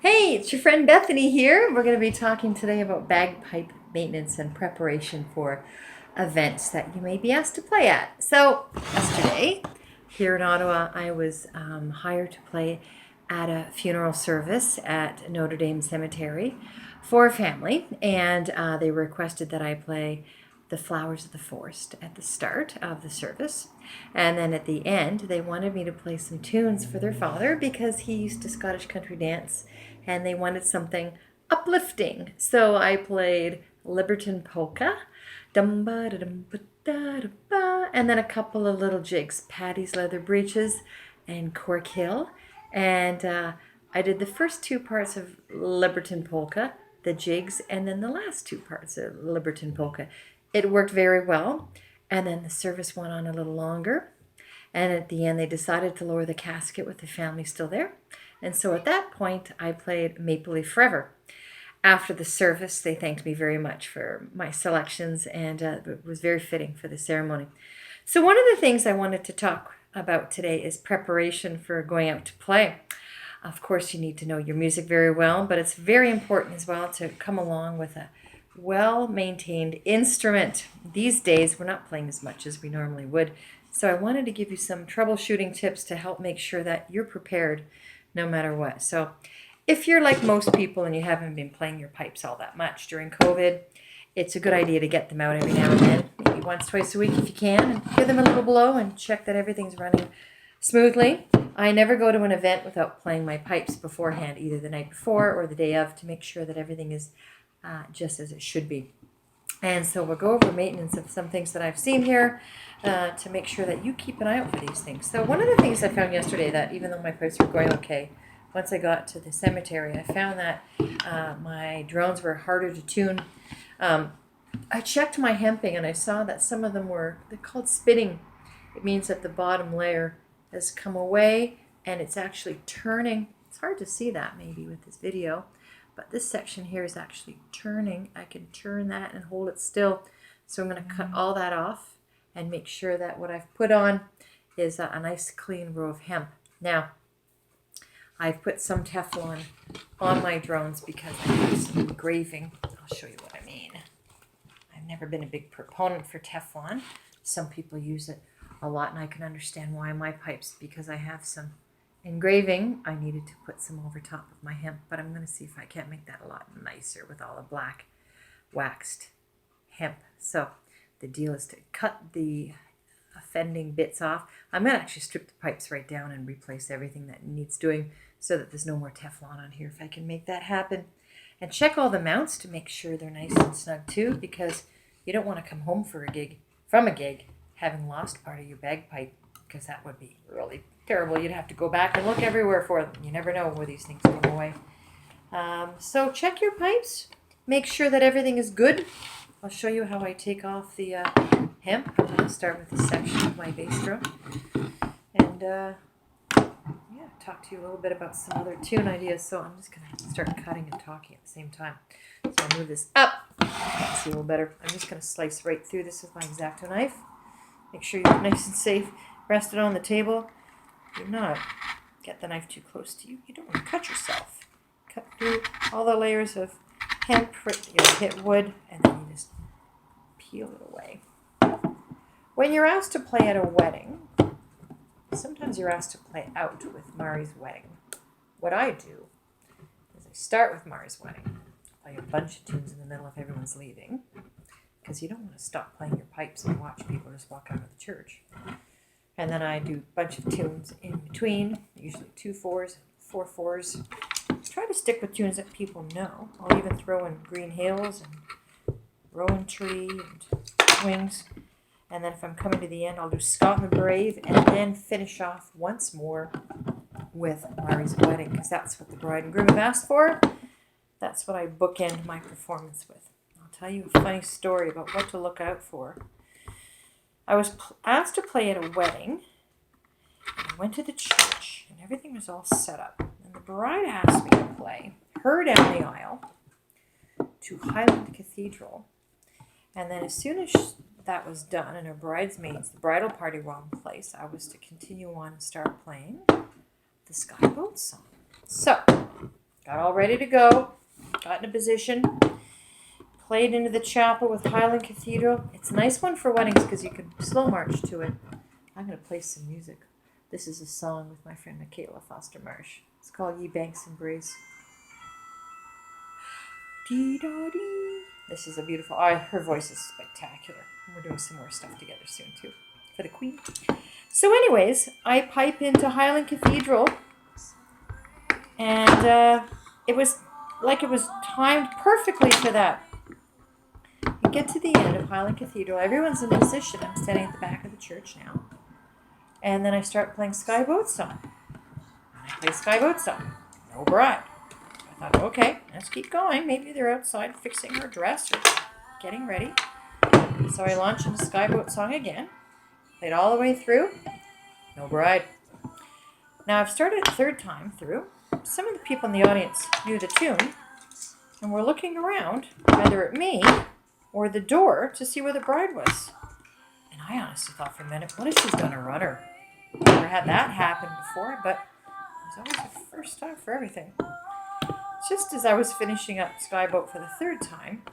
Hey, it's your friend Bethany here. We're going to be talking today about bagpipe maintenance and preparation for events that you may be asked to play at. So, yesterday here in Ottawa, I was hired to play at a funeral service at Notre Dame Cemetery for a family, and they requested that I play the Flowers of the Forest at the start of the service. And then at the end, they wanted me to play some tunes for their father because he used to Scottish country dance and they wanted something uplifting. So I played Liberton Polka, and then a couple of little jigs, Paddy's Leather Breeches and Cork Hill. And I did the first two parts of Liberton Polka, the jigs, and then the last two parts of Liberton Polka. It worked very well, and then the service went on a little longer, and at the end they decided to lower the casket with the family still there, and so at that point I played Maple Leaf Forever. After the service, they thanked me very much for my selections, and it was very fitting for the ceremony. So one of the things I wanted to talk about today is preparation for going out to play. Of course, you need to know your music very well, but it's very important as well to come along with a well-maintained instrument. These days, we're not playing as much as we normally would. So I wanted to give you some troubleshooting tips to help make sure that you're prepared no matter what. So if you're like most people and you haven't been playing your pipes all that much during COVID, it's a good idea to get them out every now and then, maybe once, twice a week if you can, and give them a little blow and check that everything's running smoothly. I never go to an event without playing my pipes beforehand, either the night before or the day of, to make sure that everything is just as it should be. And so we'll go over maintenance of some things that I've seen here to make sure that you keep an eye out for these things. So one of the things I found yesterday, that even though my pipes were going okay, once I got to the cemetery, I found that my drones were harder to tune. I checked my hemping and I saw that some of them they're called spinning. It means that the bottom layer has come away and it's actually turning. It's hard to see that maybe with this video, but this section here is actually turning. I can turn that and hold it still. So I'm going to cut all that off and make sure that what I've put on is a nice clean row of hemp. Now, I've put some Teflon on my drones because I have some engraving. I'll show you what I mean. I've never been a big proponent for Teflon. Some people use it a lot, and I can understand why my pipes, because I have some engraving. I needed to put some over top of my hemp, but I'm going to see if I can't make that a lot nicer with all the black waxed hemp. So the deal is to cut the offending bits off. I'm going to actually strip the pipes right down and replace everything that needs doing so that there's no more Teflon on here if I can make that happen. And check all the mounts to make sure they're nice and snug too, because you don't want to come home from a gig having lost part of your bagpipe, because that would be really terrible. You'd have to go back and look everywhere for them. You never know where these things go away. So check your pipes. Make sure that everything is good. I'll show you how I take off the hemp. I'll start with this section of my bass drum. And talk to you a little bit about some other tune ideas. So I'm just going to start cutting and talking at the same time. So I'll move this up. See a little better. I'm just going to slice right through this with my X-Acto knife. Make sure you're nice and safe. Rest it on the table. Do not get the knife too close to you. You don't want to cut yourself. Cut through all the layers of hemp. Hit wood, and then you just peel it away. When you're asked to play at a wedding, sometimes you're asked to play out with Mari's wedding. What I do is I start with Mari's wedding. Play a bunch of tunes in the middle if everyone's leaving, because you don't want to stop playing your pipes and watch people just walk out of the church. And then I do a bunch of tunes in between, usually 2 4s, 4 4s. Try to stick with tunes that people know. I'll even throw in Green Hills and Rowan Tree and Wings. And then if I'm coming to the end, I'll do Scotland Brave and then finish off once more with Mari's Wedding, because that's what the bride and groom have asked for. That's what I bookend my performance with. I'll tell you a funny story about what to look out for. I was asked to play at a wedding, and I went to the church, and everything was all set up. And the bride asked me to play her down the aisle to Highland Cathedral. And then as soon as that was done, and her bridesmaids, the bridal party were in place, I was to continue on and start playing the Skyboat song. So got all ready to go, got in a position, played into the chapel with Highland Cathedral. It's a nice one for weddings because you can slow march to it. I'm going to play some music. This is a song with my friend Michaela Marsh. It's called Ye Banks Embrace. Dee-da-dee. This is a beautiful, her voice is spectacular. We're doing some more stuff together soon too, for the Queen. So anyways, I pipe into Highland Cathedral, and it was timed perfectly for that. You get to the end of Highland Cathedral, everyone's in position. I'm standing at the back of the church now. And then I start playing Sky Boat Song. I play Sky Boat Song. No bride. I thought, okay, let's keep going. Maybe they're outside fixing her dress or getting ready. So I launch into Sky Boat Song again. Played all the way through. No bride. Now I've started the third time through. Some of the people in the audience knew the tune and were looking around, either at me or the door, to see where the bride was. And I honestly thought for a minute, what if she's done a rudder? Never had that happen before, but it was always the first time for everything. Just as I was finishing up Sky Boat for the third time,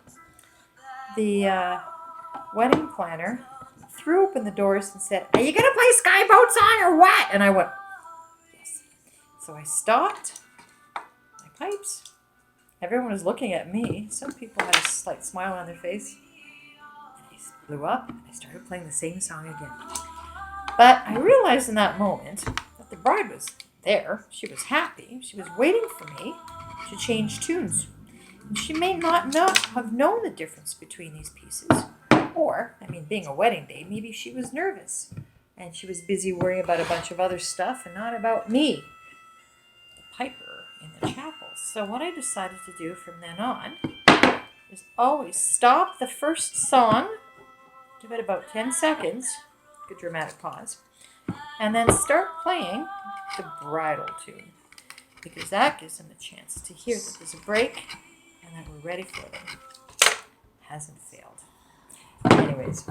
the wedding planner threw open the doors and said, "Are you going to play Sky Boat Song or what?" And I went, "Yes." So I stopped my pipes. Everyone was looking at me. Some people had a slight smile on their face. And I blew up and I started playing the same song again. But I realized in that moment that the bride was there. She was happy. She was waiting for me to change tunes. And she may not have known the difference between these pieces. Or, being a wedding day, maybe she was nervous. And she was busy worrying about a bunch of other stuff and not about me, the piper in the chapel. So what I decided to do from then on is always stop the first song, give it about 10 seconds, good dramatic pause, and then start playing the bridal tune, because that gives them a chance to hear that there's a break and that we're ready for them. Hasn't failed. Anyways,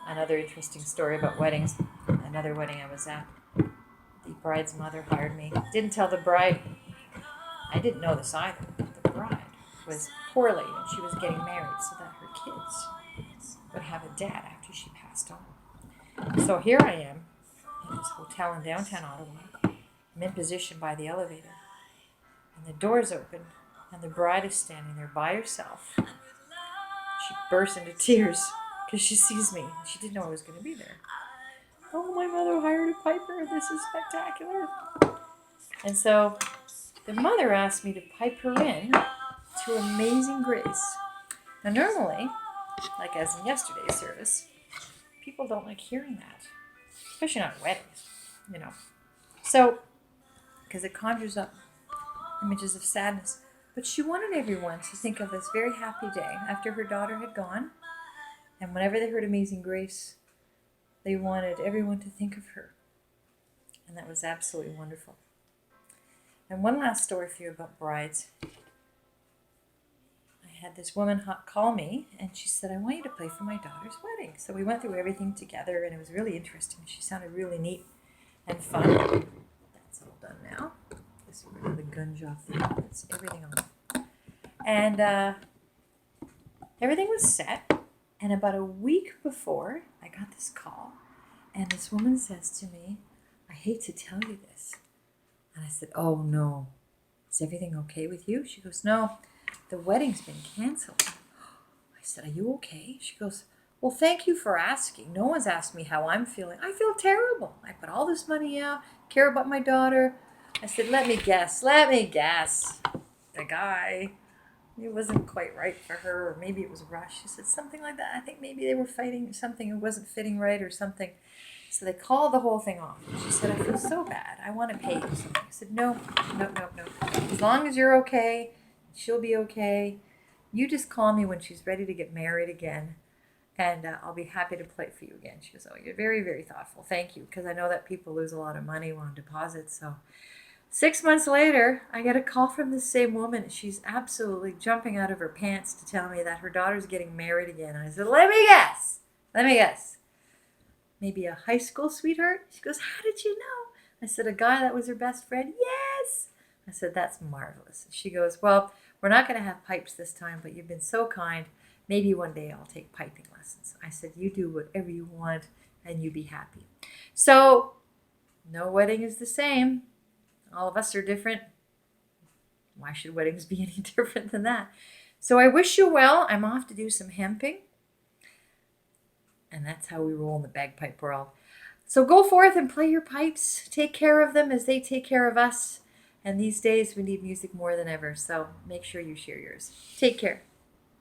another interesting story about weddings. Another wedding I was at, the bride's mother hired me. Didn't tell the bride. I didn't know this either. The bride was poorly and she was getting married so that her kids would have a dad after she passed on. So here I am in this hotel in downtown Ottawa. I'm in position by the elevator. And the door's open and the bride is standing there by herself. She bursts into tears because she sees me. She didn't know I was going to be there. "Oh, my mother hired a piper. This is spectacular." And so the mother asked me to pipe her in to Amazing Grace. Now normally, like as in yesterday's service, people don't like hearing that, especially not weddings, So, because it conjures up images of sadness. But she wanted everyone to think of this very happy day after her daughter had gone. And whenever they heard Amazing Grace, they wanted everyone to think of her. And that was absolutely wonderful. And one last story for you about brides. I had this woman call me, and she said, "I want you to play for my daughter's wedding." So we went through everything together, and it was really interesting. She sounded really neat and fun. That's all done now. Just rid of the gunge off the end. It's everything on. And everything was set. And about a week before, I got this call, and this woman says to me, "I hate to tell you this." And I said, "Oh, no. Is everything okay with you?" She goes, "No, the wedding's been canceled." I said, "Are you okay?" She goes, "Well, thank you for asking. No one's asked me how I'm feeling. I feel terrible. I put all this money out, care about my daughter." I said, let me guess. The guy, it wasn't quite right for her, or maybe it was rushed." She said something like that. "I think maybe they were fighting or something. It wasn't fitting right or something." So they called the whole thing off. She said, "I feel so bad. I want to pay you something." I said, No. As long as you're okay, she'll be okay. You just call me when she's ready to get married again, and I'll be happy to play for you again." She goes, "Oh, you're very, very thoughtful. Thank you." Because I know that people lose a lot of money on deposits. So 6 months later, I get a call from the same woman. She's absolutely jumping out of her pants to tell me that her daughter's getting married again. And I said, Let me guess. Maybe a high school sweetheart? She goes, "How did you know?" I said, "A guy that was her best friend." "Yes." I said, that's marvelous. She goes, well, we're not going to have pipes this time, but you've been so kind. Maybe one day I'll take piping lessons. I said, you do whatever you want and you be happy. So no wedding is the same. All of us are different. Why should weddings be any different than that? So I wish you well. I'm off to do some hemping. And that's how we roll in the bagpipe world. So go forth and play your pipes. Take care of them as they take care of us. And these days we need music more than ever. So make sure you share yours. Take care.